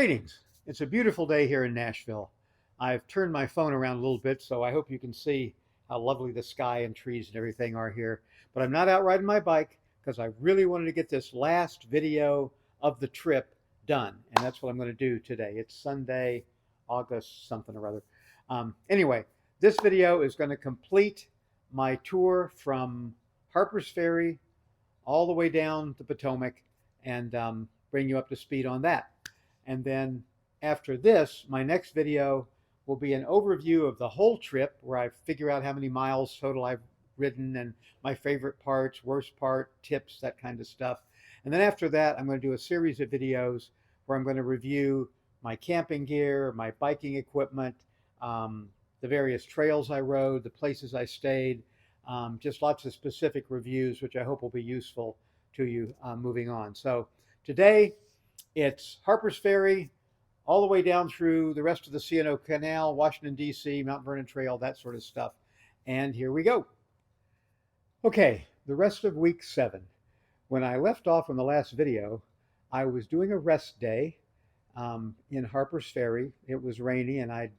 Greetings. It's a beautiful day here in Nashville. I've turned my phone around a little bit, so I hope you can see how lovely the sky and trees and everything are here. But I'm not out riding my bike because I really wanted to get this last video of the trip done. And that's what I'm going to do today. It's Sunday, August something or other. Anyway, this video is going to complete my tour from Harpers Ferry all the way down the Potomac and bring you up to speed on that. And then after this, my next video will be an overview of the whole trip where I figure out how many miles total I've ridden and my favorite parts, worst part, tips, that kind of stuff. And then after that, I'm going to do a series of videos where I'm going to review my camping gear, my biking equipment, the various trails I rode, the places I stayed, just lots of specific reviews, which I hope will be useful to you moving on. So today, it's Harpers Ferry, all the way down through the rest of the C&O Canal, Washington, D.C., Mount Vernon Trail, that sort of stuff. And here we go. Okay, the rest of week 7. When I left off on the last video, I was doing a rest day in Harpers Ferry. It was rainy, and I'd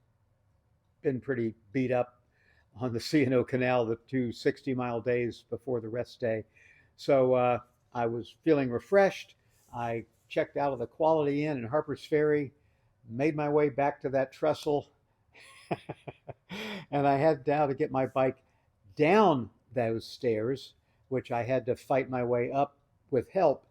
been pretty beat up on the C&O Canal the 2 60-mile days before the rest day. So I was feeling refreshed. I checked out of the Quality Inn in Harpers Ferry, made my way back to that trestle, and I had now to get my bike down those stairs, which I had to fight my way up with help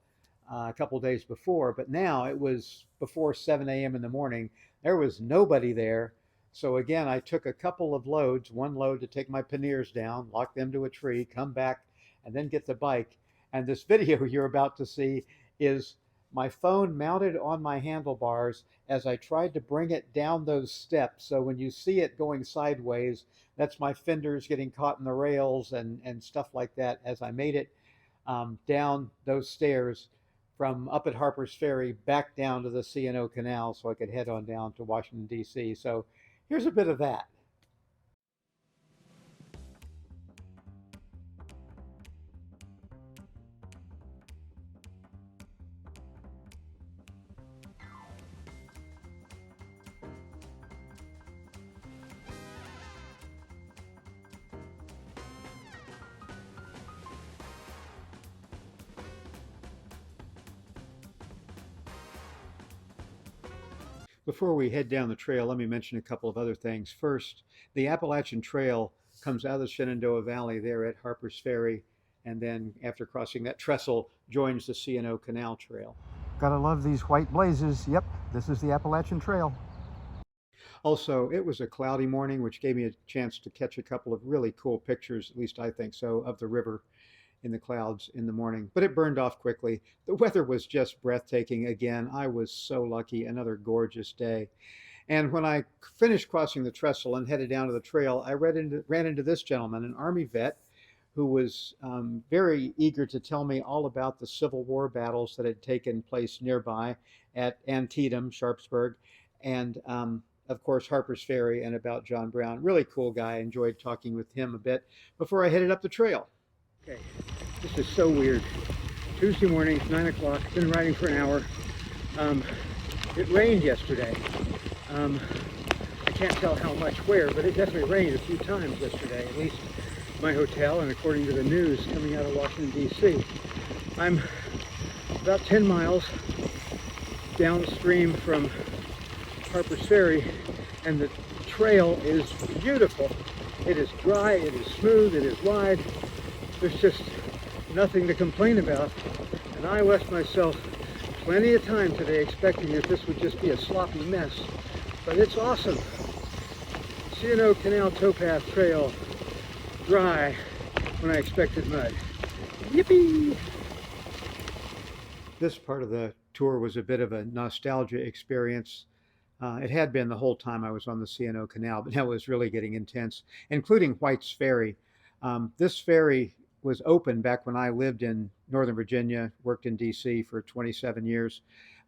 a couple days before. But now it was before 7 a.m. in the morning. There was nobody there. So again, I took a couple of loads, one load to take my panniers down, lock them to a tree, come back, and then get the bike. And this video you're about to see is my phone mounted on my handlebars as I tried to bring it down those steps. So when you see it going sideways, that's my fenders getting caught in the rails and stuff like that as I made it down those stairs from up at Harpers Ferry back down to the C&O Canal so I could head on down to Washington, D.C. So here's a bit of that. Before we head down the trail, let me mention a couple of other things. First, the Appalachian Trail comes out of the Shenandoah Valley there at Harpers Ferry, and then after crossing that trestle, joins the C&O Canal Trail. Gotta love these white blazes. Yep, this is the Appalachian Trail. Also, it was a cloudy morning, which gave me a chance to catch a couple of really cool pictures, at least I think so, of the river in the clouds in the morning, but it burned off quickly. The weather was just breathtaking again. I was so lucky. Another gorgeous day. And when I finished crossing the trestle and headed down to the trail, I ran into this gentleman, an Army vet, who was very eager to tell me all about the Civil War battles that had taken place nearby at Antietam, Sharpsburg, and of course Harpers Ferry, and about John Brown. Really cool guy. I enjoyed talking with him a bit before I headed up the trail. Okay, this is so weird. Tuesday morning, 9 o'clock, been riding for an hour. It rained yesterday. I can't tell how much where, but it definitely rained a few times yesterday, at least my hotel and according to the news coming out of Washington, D.C. I'm about 10 miles downstream from Harpers Ferry, and the trail is beautiful. It is dry, it is smooth, it is wide. There's just nothing to complain about, and I left myself plenty of time today expecting that this would just be a sloppy mess, but it's awesome. C&O Canal Towpath Trail, dry when I expected mud. Yippee! This part of the tour was a bit of a nostalgia experience. It had been the whole time I was on the C&O Canal, but now it was really getting intense, including White's Ferry. This ferry was open back when I lived in Northern Virginia, worked in DC for 27 years.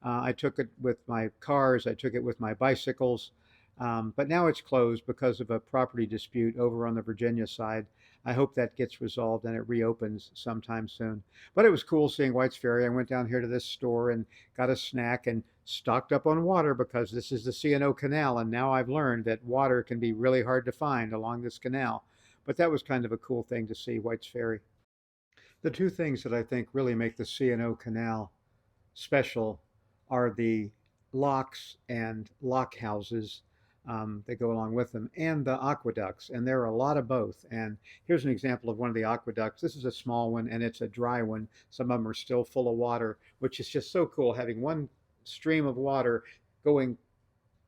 I took it with my cars, I took it with my bicycles. But now it's closed because of a property dispute over on the Virginia side. I hope that gets resolved and it reopens sometime soon. But it was cool seeing White's Ferry. I went down here to this store and got a snack and stocked up on water because this is the C&O Canal, and now I've learned that water can be really hard to find along this canal. But that was kind of a cool thing to see, White's Ferry. The two things that I think really make the C&O Canal special are the locks and lock houses that go along with them, and the aqueducts. And there are a lot of both. And here's an example of one of the aqueducts. This is a small one and it's a dry one. Some of them are still full of water, which is just so cool, having one stream of water going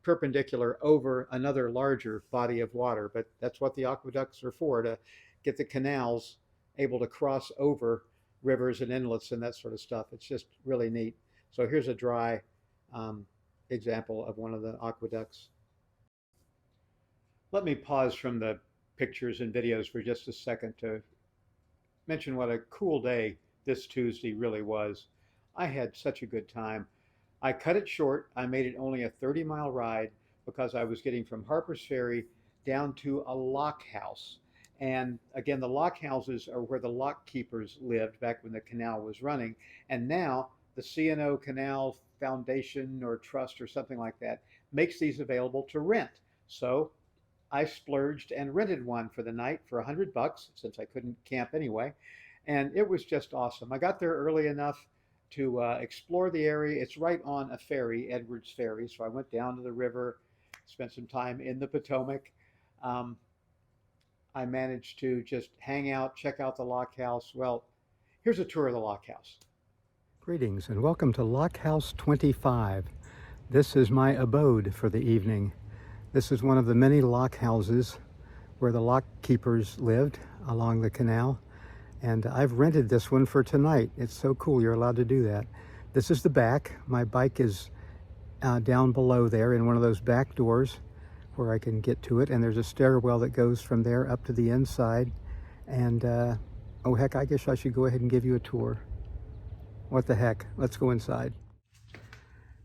perpendicular over another larger body of water. But that's what the aqueducts are for, to get the canals able to cross over rivers and inlets and that sort of stuff. It's just really neat. So here's a dry example of one of the aqueducts. Let me pause from the pictures and videos for just a second to mention what a cool day this Tuesday really was. I had such a good time. I cut it short. I made it only a 30-mile ride because I was getting from Harpers Ferry down to a lock house. And again, the lock houses are where the lock keepers lived back when the canal was running. And now the C&O Canal Foundation or Trust or something like that makes these available to rent. So I splurged and rented one for the night for $100 since I couldn't camp anyway. And it was just awesome. I got there early enough to explore the area. It's right on a ferry, Edwards Ferry. So I went down to the river, spent some time in the Potomac. I managed to just hang out, check out the lock house. Well, here's a tour of the lock house. Greetings and welcome to Lock House 25. This is my abode for the evening. This is one of the many lock houses where the lock keepers lived along the canal. And I've rented this one for tonight. It's so cool, you're allowed to do that. This is the back. My bike is down below there in one of those back doors where I can get to it. And there's a stairwell that goes from there up to the inside. And oh heck, I guess I should go ahead and give you a tour. What the heck, let's go inside.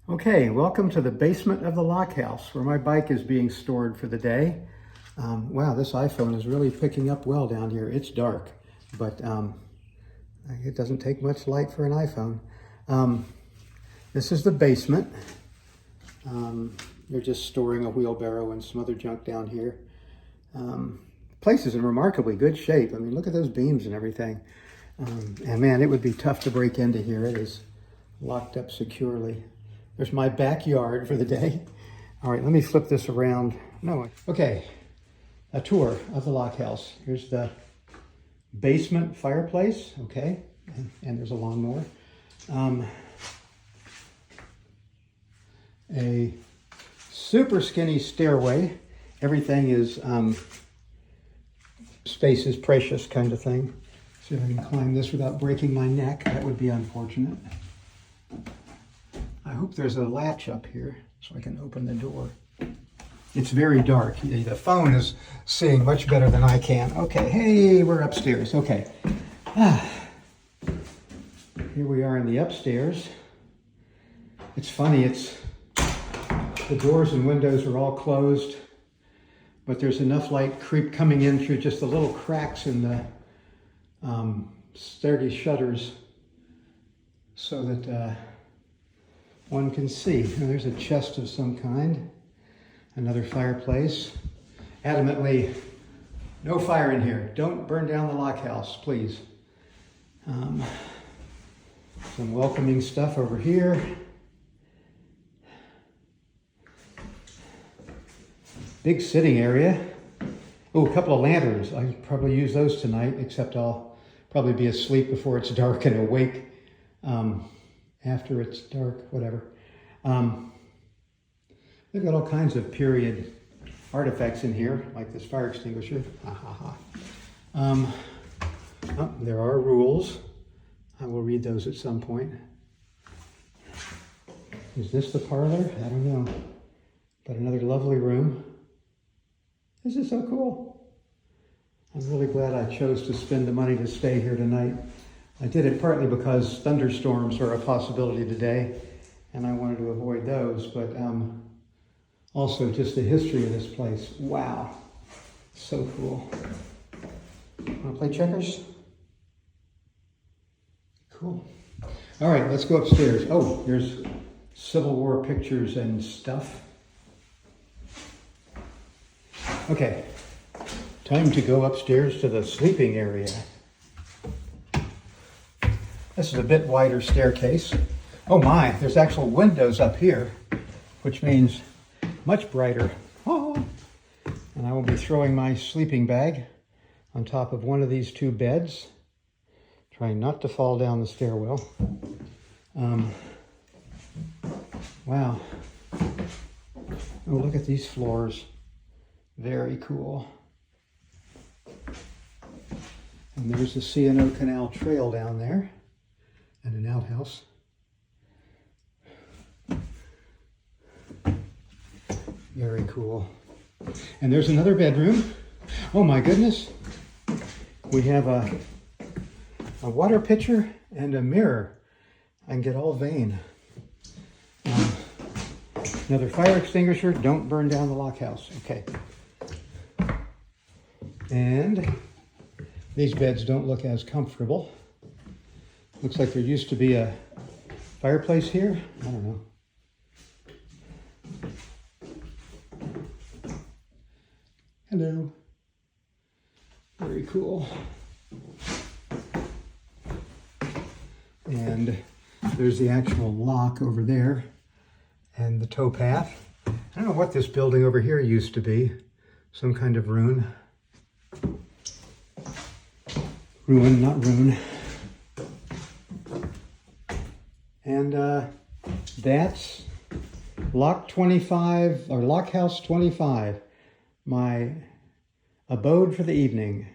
Okay, welcome to the basement of the lock house where my bike is being stored for the day. Wow, this iPhone is really picking up well down here. It's dark, but it doesn't take much light for an iPhone. This is the basement. They're just storing a wheelbarrow and some other junk down here. Place is in remarkably good shape. I mean, look at those beams and everything. And man, it would be tough to break into here. It is locked up securely. There's my backyard for the day. All right, let me flip this around. No, okay, a tour of the lock house. Here's the basement fireplace, okay, and there's a lawnmower. A super skinny stairway. Everything is space is precious kind of thing. See if I can climb this without breaking my neck. That would be unfortunate. I hope there's a latch up here so I can open the door. It's very dark. The phone is seeing much better than I can. Okay, hey, we're upstairs. Okay. Here we are in the upstairs. It's funny, the doors and windows are all closed, but there's enough light coming in through just the little cracks in the sturdy shutters so that one can see. Now, there's a chest of some kind, another fireplace. Adamantly, no fire in here. Don't burn down the lock house, please. Some welcoming stuff over here. Big sitting area. Oh, a couple of lanterns. I could probably use those tonight, except I'll probably be asleep before it's dark and awake after it's dark, whatever. They've got all kinds of period artifacts in here, like this fire extinguisher. Oh, there are rules. I will read those at some point. Is this the parlor? I don't know. But another lovely room. This is so cool. I'm really glad I chose to spend the money to stay here tonight. I did it partly because thunderstorms are a possibility today, and I wanted to avoid those, but Also, just the history of this place. Wow, so cool. Want to play checkers? Cool. All right, let's go upstairs. Oh, there's Civil War pictures and stuff. Okay, time to go upstairs to the sleeping area. This is a bit wider staircase. Oh my, there's actual windows up here, which means much brighter. Oh. And I will be throwing my sleeping bag on top of one of these two beds, trying not to fall down the stairwell. Wow. Oh, look at these floors. Very cool. And there's the C&O Canal Trail down there and an outhouse. Very cool. And there's another bedroom. Oh my goodness. We have a water pitcher and a mirror. I can get all vain. Another fire extinguisher. Don't burn down the lock house. Okay. And these beds don't look as comfortable. Looks like there used to be a fireplace here. I don't know. Hello. Very cool. And there's the actual lock over there and the towpath. I don't know what this building over here used to be. Some kind of ruin. Ruin, not rune. And that's Lock 25, or Lock House 25, my abode for the evening.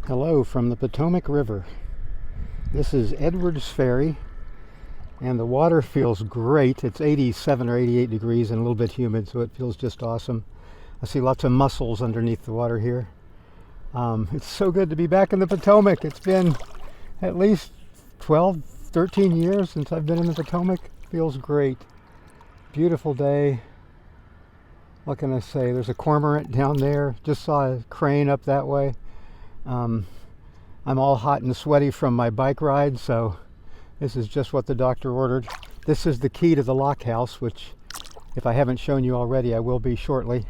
Hello from the Potomac River. This is Edwards Ferry, and the water feels great. It's 87 or 88 degrees and a little bit humid, so it feels just awesome. I see lots of mussels underneath the water here. It's so good to be back in the Potomac. It's been at least 12, 13 years since I've been in the Potomac. Feels great. Beautiful day. What can I say? There's a cormorant down there. Just saw a crane up that way. I'm all hot and sweaty from my bike ride, so this is just what the doctor ordered. This is the key to the lock house, which if I haven't shown you already, I will be shortly.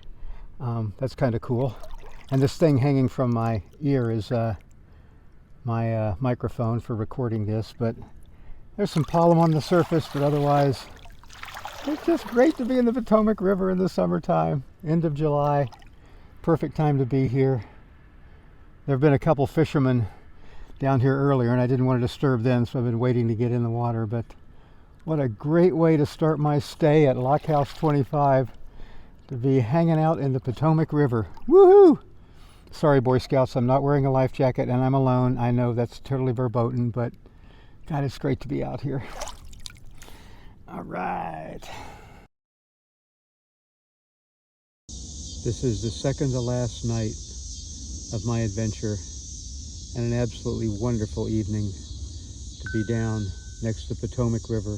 That's kind of cool. And this thing hanging from my ear is my microphone for recording this, but there's some pollen on the surface, but otherwise it's just great to be in the Potomac River in the summertime. End of July, perfect time to be here. There have been a couple fishermen down here earlier and I didn't want to disturb them, so I've been waiting to get in the water, but what a great way to start my stay at Lock House 25, to be hanging out in the Potomac River. Woohoo! Sorry, Boy Scouts, I'm not wearing a life jacket and I'm alone. I know that's totally verboten, but God, it's great to be out here. All right. This is the second to last night of my adventure, and an absolutely wonderful evening to be down next to the Potomac River,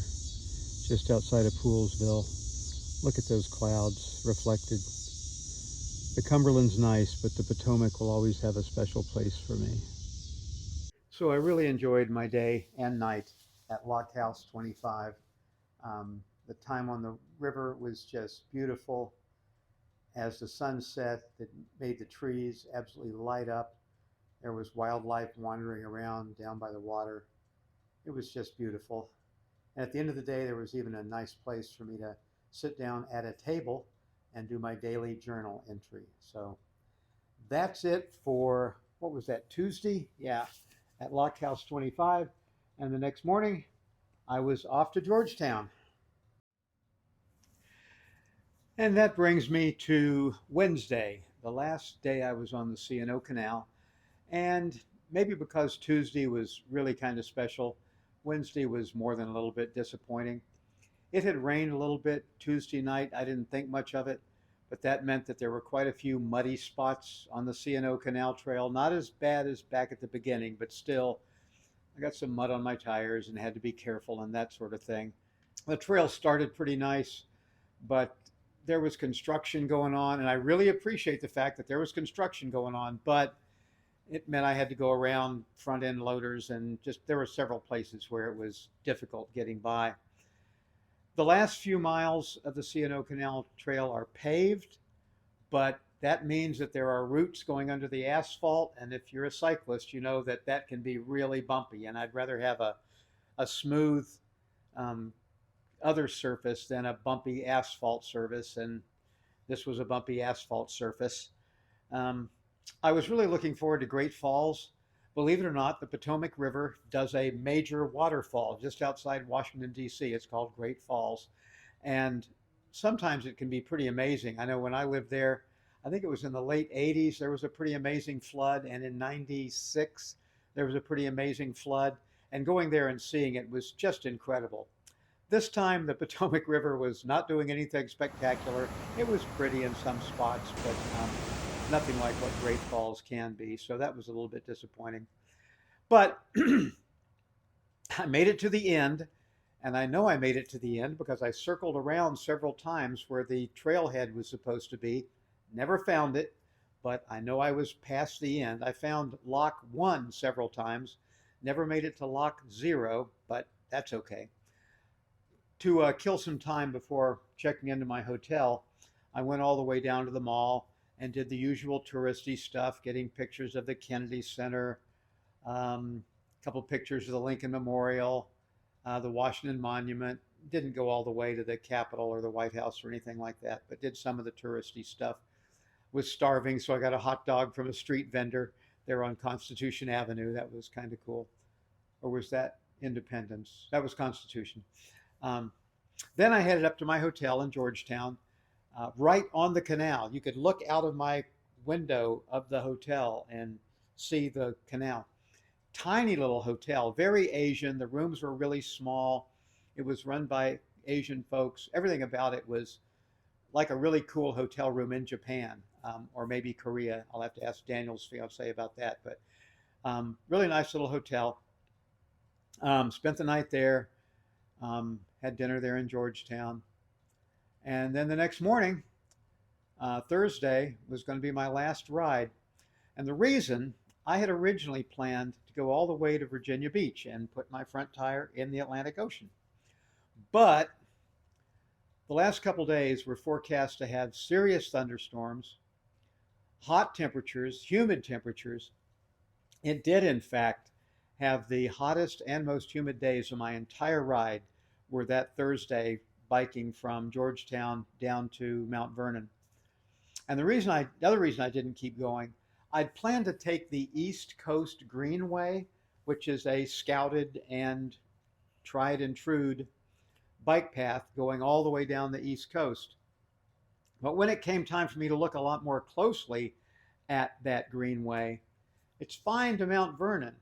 just outside of Poolesville. Look at those clouds reflected. The Cumberland's nice, but the Potomac will always have a special place for me. So I really enjoyed my day and night at Lock House 25. The time on the river was just beautiful. As the sun set, it made the trees absolutely light up. There was wildlife wandering around down by the water. It was just beautiful. And at the end of the day, there was even a nice place for me to sit down at a table and do my daily journal entry. So that's it for, what was that, Tuesday? Yeah, at Lock House 25. And the next morning, I was off to Georgetown. And that brings me to Wednesday, the last day I was on the C&O Canal. And maybe because Tuesday was really kind of special, Wednesday was more than a little bit disappointing. It had rained a little bit Tuesday night. I didn't think much of it, but that meant that there were quite a few muddy spots on the C&O Canal Trail. Not as bad as back at the beginning, but still, I got some mud on my tires and had to be careful and that sort of thing. The trail started pretty nice, but there was construction going on, and I really appreciate the fact that there was construction going on, but it meant I had to go around front end loaders, and just there were several places where it was difficult getting by. The last few miles of the C&O Canal Trail are paved, but that means that there are routes going under the asphalt, and if you're a cyclist, you know that that can be really bumpy, and I'd rather have a smooth um, other surface than a bumpy asphalt surface, and this was a bumpy asphalt surface. Um, I was really looking forward to Great Falls. Believe it or not, the Potomac River does a major waterfall just outside Washington, D.C. It's called Great Falls. And sometimes it can be pretty amazing. I know when I lived there, I think it was in the late 80s, there was a pretty amazing flood. And in 96, there was a pretty amazing flood. And going there and seeing it was just incredible. This time, the Potomac River was not doing anything spectacular. It was pretty in some spots, but nothing like what Great Falls can be. So that was a little bit disappointing. But I made it to the end, and I know I made it to the end because I circled around several times where the trailhead was supposed to be. Never found it, but I know I was past the end. I found Lock 1 several times. Never made it to Lock 0, but that's okay. To kill some time before checking into my hotel, I went all the way down to the mall and did the usual touristy stuff, getting pictures of the Kennedy Center, a couple pictures of the Lincoln Memorial, the Washington Monument. Didn't go all the way to the Capitol or the White House or anything like that, but did some of the touristy stuff. Was starving, so I got a hot dog from a street vendor there on Constitution Avenue. That was kind of cool. Or was that Independence? That was Constitution. Then I headed up to my hotel in Georgetown, right on the canal. You could look out of my window of the hotel and see the canal. Tiny little hotel, very Asian. The rooms were really small. It was run by Asian folks. Everything about it was like a really cool hotel room in Japan, or maybe Korea. I'll have to ask Daniel's fiance about that. But really nice little hotel. Spent the night there. Had dinner there in Georgetown. And then the next morning, Thursday, was going to be my last ride. And the reason, I had originally planned to go all the way to Virginia Beach and put my front tire in the Atlantic Ocean. But the last couple days were forecast to have serious thunderstorms, hot temperatures, humid temperatures. It did, in fact, have the hottest and most humid days of my entire ride were that Thursday biking from Georgetown down to Mount Vernon. And the other reason I didn't keep going, I'd planned to take the East Coast Greenway, which is a scouted and tried and true bike path going all the way down the East Coast. But when it came time for me to look a lot more closely at that Greenway, it's fine to Mount Vernon,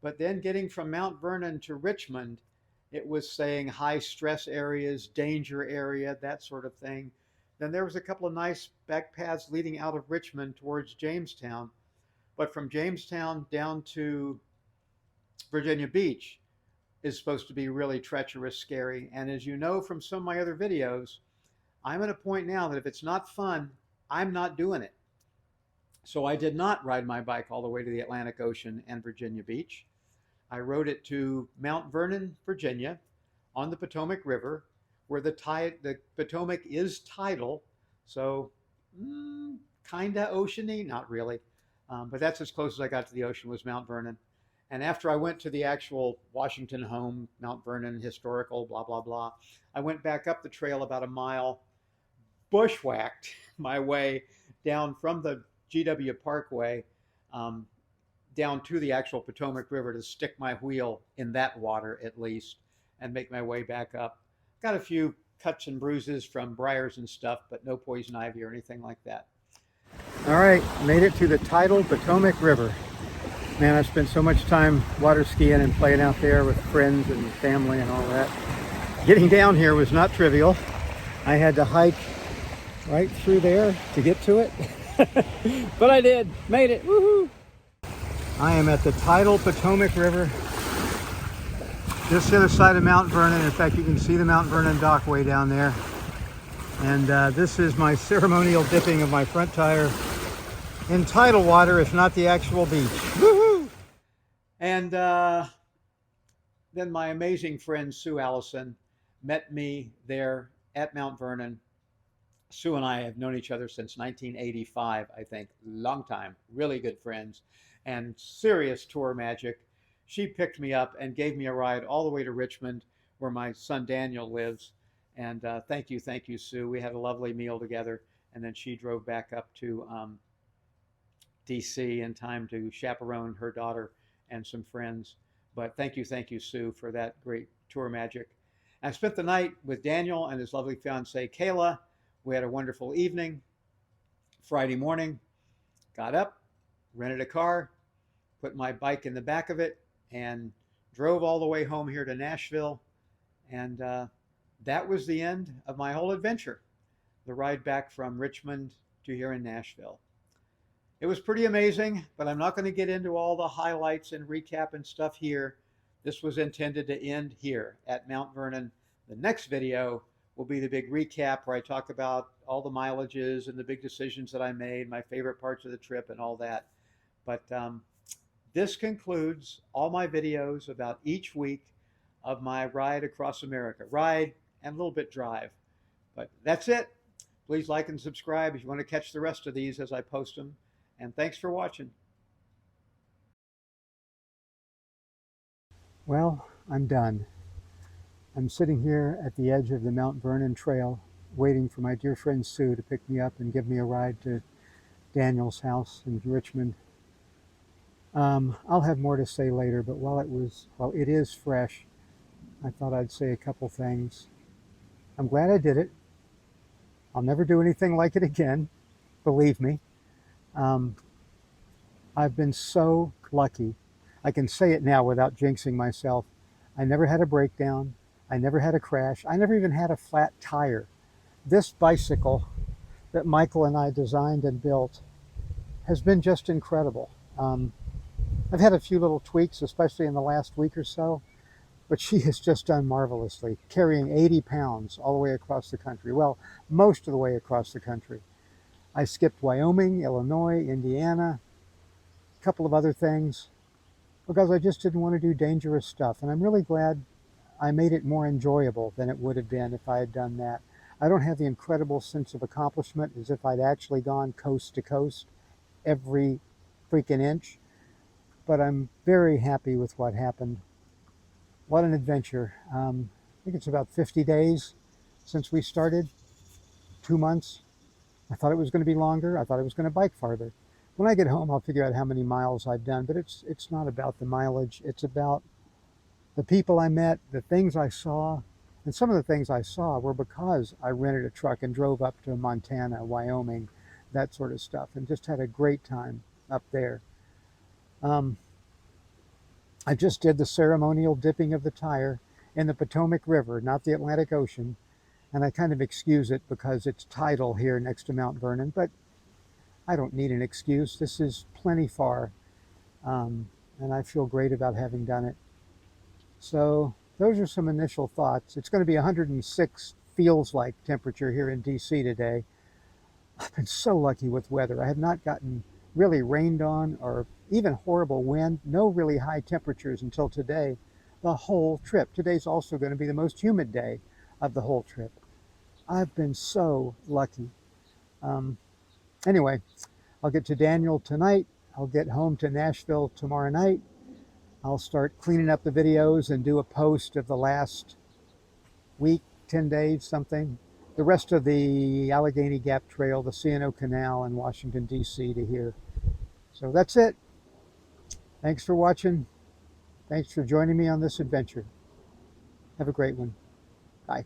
but then getting from Mount Vernon to Richmond, it was saying high stress areas, danger area, that sort of thing. Then there was a couple of nice bike paths leading out of Richmond towards Jamestown. But from Jamestown down to Virginia Beach is supposed to be really treacherous, scary. And as you know from some of my other videos, I'm at a point now that if it's not fun, I'm not doing it. So I did not ride my bike all the way to the Atlantic Ocean and Virginia Beach. I rode it to Mount Vernon, Virginia, on the Potomac River, where the Potomac is tidal, so kind of oceany, not really. But that's as close as I got to the ocean was Mount Vernon. And after I went to the actual Washington home, Mount Vernon, historical, blah, blah, blah, I went back up the trail about a mile, bushwhacked my way down from the GW Parkway down to the actual Potomac River to stick my wheel in that water at least and make my way back up. Got a few cuts and bruises from briars and stuff, but no poison ivy or anything like that. All right, made it to the tidal Potomac River. Man, I spent so much time water skiing and playing out there with friends and family and all that. Getting down here was not trivial. I had to hike right through there to get to it. But I did, made it, woohoo! I am at the tidal Potomac River, just the other side of Mount Vernon. In fact, you can see the Mount Vernon dock way down there. And this is my ceremonial dipping of my front tire in tidal water, if not the actual beach. Woohoo! And then my amazing friend Sue Allison met me there at Mount Vernon. Sue and I have known each other since 1985, I think. Long time, really good friends, and serious tour magic. She picked me up and gave me a ride all the way to Richmond, where my son Daniel lives. And thank you, Sue. We had a lovely meal together, and then she drove back up to DC in time to chaperone her daughter and some friends. But thank you, Sue, for that great tour magic. I spent the night with Daniel and his lovely fiancee, Kayla. We had a wonderful evening. Friday morning, got up, rented a car, put my bike in the back of it, and drove all the way home here to Nashville. And that was the end of my whole adventure, the ride back from Richmond to here in Nashville. It was pretty amazing, but I'm not going to get into all the highlights and recap and stuff here. This was intended to end here at Mount Vernon. The next video will be the big recap where I talk about all the mileages and the big decisions that I made, my favorite parts of the trip and all that. But this concludes all my videos about each week of my ride across America. Ride and a little bit drive. But that's it. Please like and subscribe if you want to catch the rest of these as I post them. And thanks for watching. Well, I'm done. I'm sitting here at the edge of the Mount Vernon Trail, waiting for my dear friend Sue to pick me up and give me a ride to Daniel's house in Richmond. I'll have more to say later, but while it is fresh, I thought I'd say a couple things. I'm glad I did it. I'll never do anything like it again, believe me. I've been so lucky. I can say it now without jinxing myself. I never had a breakdown. I never had a crash. I never even had a flat tire. This bicycle that Michael and I designed and built has been just incredible. I've had a few little tweaks, especially in the last week or so, but she has just done marvelously, carrying 80 pounds all the way across the country. Well, most of the way across the country. I skipped Wyoming, Illinois, Indiana, a couple of other things, because I just didn't want to do dangerous stuff. And I'm really glad I made it more enjoyable than it would have been if I had done that. I don't have the incredible sense of accomplishment as if I'd actually gone coast to coast every freaking inch, but I'm very happy with what happened. What an adventure. I think it's about 50 days since we started, 2 months. I thought it was going to be longer. I thought I was going to bike farther. When I get home, I'll figure out how many miles I've done, but it's not about the mileage. It's about the people I met, the things I saw. And some of the things I saw were because I rented a truck and drove up to Montana, Wyoming, that sort of stuff, and just had a great time up there. I just did the ceremonial dipping of the tire in the Potomac River, not the Atlantic Ocean. And I kind of excuse it because it's tidal here next to Mount Vernon, but I don't need an excuse. This is plenty far, and I feel great about having done it. So those are some initial thoughts. It's going to be 106 feels like temperature here in DC today. I've been so lucky with weather. I have not gotten really rained on or even horrible wind, no really high temperatures until today, the whole trip. Today's also going to be the most humid day of the whole trip. I've been so lucky. Anyway, I'll get to Daniel tonight. I'll get home to Nashville tomorrow night. I'll start cleaning up the videos and do a post of the last week, 10 days, something. The rest of the Allegheny Gap Trail, the C&O Canal in Washington, D.C. to here. So that's it. Thanks for watching. Thanks for joining me on this adventure. Have a great one. Bye.